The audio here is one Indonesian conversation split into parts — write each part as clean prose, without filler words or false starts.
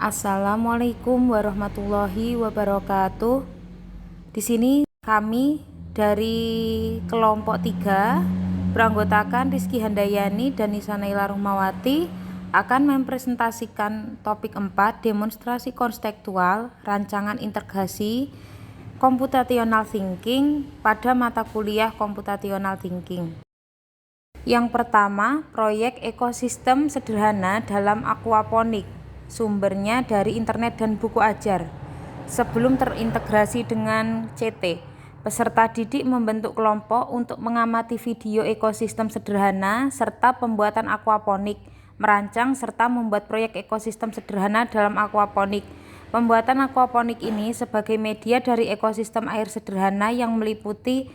Assalamualaikum warahmatullahi wabarakatuh. Di sini kami dari kelompok 3 beranggotakan Rizky Handayani dan Nisa Naila Rumawati akan mempresentasikan topik 4 demonstrasi konstekstual rancangan integrasi computational thinking pada mata kuliah computational thinking. Yang pertama, proyek ekosistem sederhana dalam aquaponik. Sumbernya dari internet dan buku ajar. Sebelum terintegrasi dengan CT, peserta didik membentuk kelompok untuk mengamati video ekosistem sederhana serta pembuatan aquaponik, merancang serta membuat proyek ekosistem sederhana dalam aquaponik. Pembuatan aquaponik ini sebagai media dari ekosistem air sederhana yang meliputi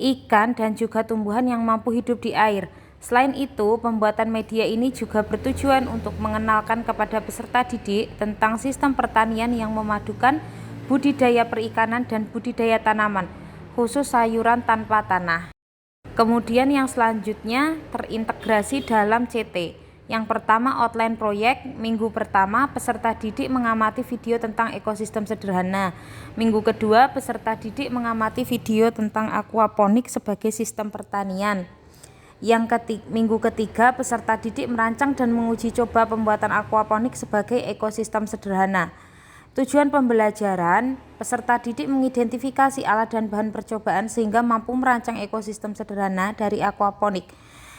ikan dan juga tumbuhan yang mampu hidup di air. Selain itu, pembuatan media ini juga bertujuan untuk mengenalkan kepada peserta didik tentang sistem pertanian yang memadukan budidaya perikanan dan budidaya tanaman, khusus sayuran tanpa tanah. Kemudian yang selanjutnya terintegrasi dalam CT. Yang pertama, outline proyek. Minggu pertama, peserta didik mengamati video tentang ekosistem sederhana. Minggu kedua, peserta didik mengamati video tentang aquaponik sebagai sistem pertanian. Minggu ketiga, peserta didik merancang dan menguji coba pembuatan aquaponik sebagai ekosistem sederhana. Tujuan pembelajaran, peserta didik mengidentifikasi alat dan bahan percobaan sehingga mampu merancang ekosistem sederhana dari aquaponik.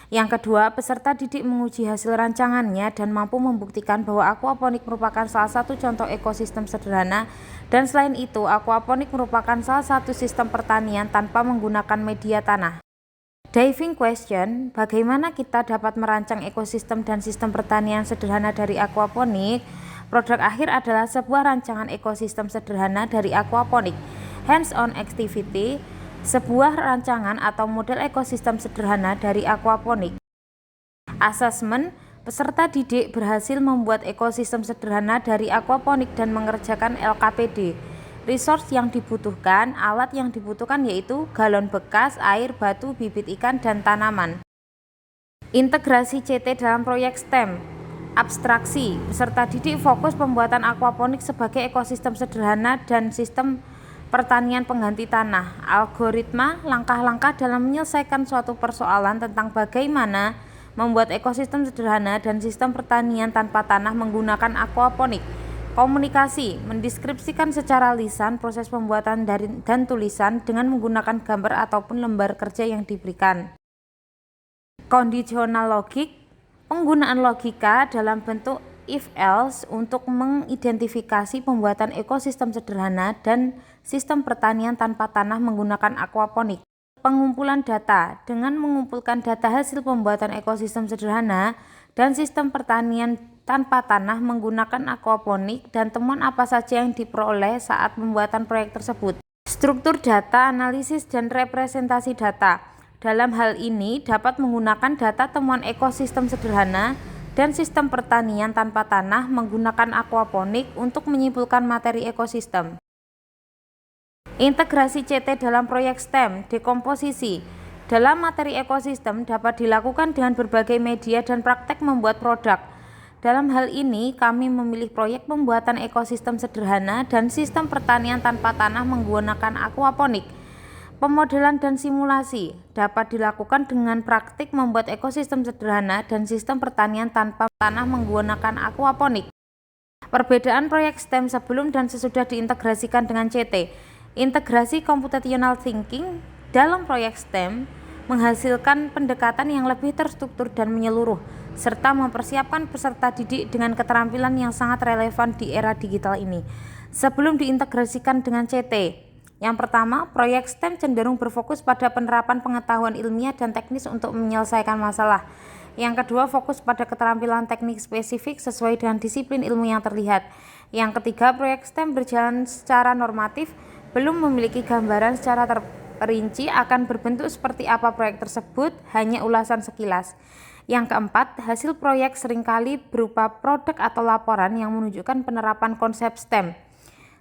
Yang kedua, peserta didik menguji hasil rancangannya dan mampu membuktikan bahwa aquaponik merupakan salah satu contoh ekosistem sederhana, dan selain itu, aquaponik merupakan salah satu sistem pertanian tanpa menggunakan media tanah. Diving question, bagaimana kita dapat merancang ekosistem dan sistem pertanian sederhana dari aquaponik? Produk akhir adalah sebuah rancangan ekosistem sederhana dari aquaponik. Hands-on activity, sebuah rancangan atau model ekosistem sederhana dari aquaponik. Assessment, peserta didik berhasil membuat ekosistem sederhana dari aquaponik dan mengerjakan LKPD. Resource yang dibutuhkan, alat yang dibutuhkan yaitu galon bekas, air, batu, bibit ikan, dan tanaman. Integrasi CT dalam proyek STEM. Abstraksi, peserta didik fokus pembuatan aquaponik sebagai ekosistem sederhana dan sistem pertanian pengganti tanah. Algoritma, langkah-langkah dalam menyelesaikan suatu persoalan tentang bagaimana membuat ekosistem sederhana dan sistem pertanian tanpa tanah menggunakan aquaponik. Komunikasi, mendeskripsikan secara lisan proses pembuatan dan tulisan dengan menggunakan gambar ataupun lembar kerja yang diberikan. Conditional logic, penggunaan logika dalam bentuk if-else untuk mengidentifikasi pembuatan ekosistem sederhana dan sistem pertanian tanpa tanah menggunakan aquaponik. Pengumpulan data, dengan mengumpulkan data hasil pembuatan ekosistem sederhana dan sistem pertanian tanpa tanah menggunakan aquaponik dan temuan apa saja yang diperoleh saat pembuatan proyek tersebut. Struktur data, analisis, dan representasi data. Dalam hal ini dapat menggunakan data temuan ekosistem sederhana dan sistem pertanian tanpa tanah menggunakan aquaponik untuk menyimpulkan materi ekosistem. Integrasi CT dalam proyek STEM, dekomposisi. Dalam materi ekosistem dapat dilakukan dengan berbagai media dan praktek membuat produk. Dalam hal ini, kami memilih proyek pembuatan ekosistem sederhana dan sistem pertanian tanpa tanah menggunakan aquaponik. Pemodelan dan simulasi dapat dilakukan dengan praktik membuat ekosistem sederhana dan sistem pertanian tanpa tanah menggunakan aquaponik. Perbedaan proyek STEM sebelum dan sesudah diintegrasikan dengan CT. Integrasi computational thinking dalam proyek STEM menghasilkan pendekatan yang lebih terstruktur dan menyeluruh, serta mempersiapkan peserta didik dengan keterampilan yang sangat relevan di era digital ini. Sebelum diintegrasikan dengan CT, yang pertama, proyek STEM cenderung berfokus pada penerapan pengetahuan ilmiah dan teknis untuk menyelesaikan masalah. Yang kedua, fokus pada keterampilan teknik spesifik sesuai dengan disiplin ilmu yang terlihat. Yang ketiga, proyek STEM berjalan secara normatif, belum memiliki gambaran secara terperinci akan berbentuk seperti apa proyek tersebut, hanya ulasan sekilas. Yang keempat, hasil proyek seringkali berupa produk atau laporan yang menunjukkan penerapan konsep STEM.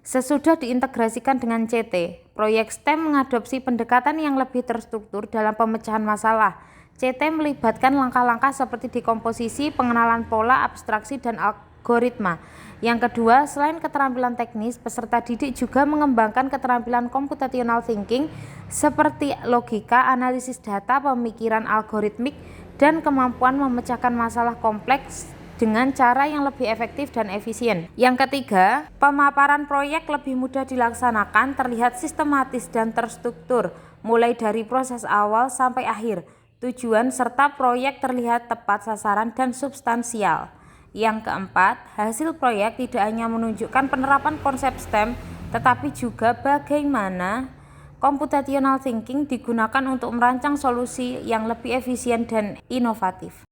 Sesudah diintegrasikan dengan CT, proyek STEM mengadopsi pendekatan yang lebih terstruktur dalam pemecahan masalah. CT melibatkan langkah-langkah seperti dekomposisi, pengenalan pola, abstraksi, dan algoritma. Yang kedua, selain keterampilan teknis, peserta didik juga mengembangkan keterampilan computational thinking seperti logika, analisis data, pemikiran algoritmik, dan kemampuan memecahkan masalah kompleks dengan cara yang lebih efektif dan efisien. Yang ketiga, pemaparan proyek lebih mudah dilaksanakan, terlihat sistematis dan terstruktur, mulai dari proses awal sampai akhir. Tujuan serta proyek terlihat tepat sasaran dan substansial. Yang keempat, hasil proyek tidak hanya menunjukkan penerapan konsep STEM, tetapi juga bagaimana computational thinking digunakan untuk merancang solusi yang lebih efisien dan inovatif.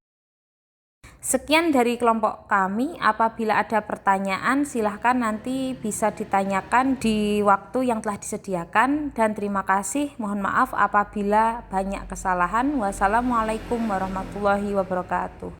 Sekian dari kelompok kami. Apabila ada pertanyaan, silahkan nanti bisa ditanyakan di waktu yang telah disediakan. Dan terima kasih. Mohon maaf apabila banyak kesalahan. Wassalamualaikum warahmatullahi wabarakatuh.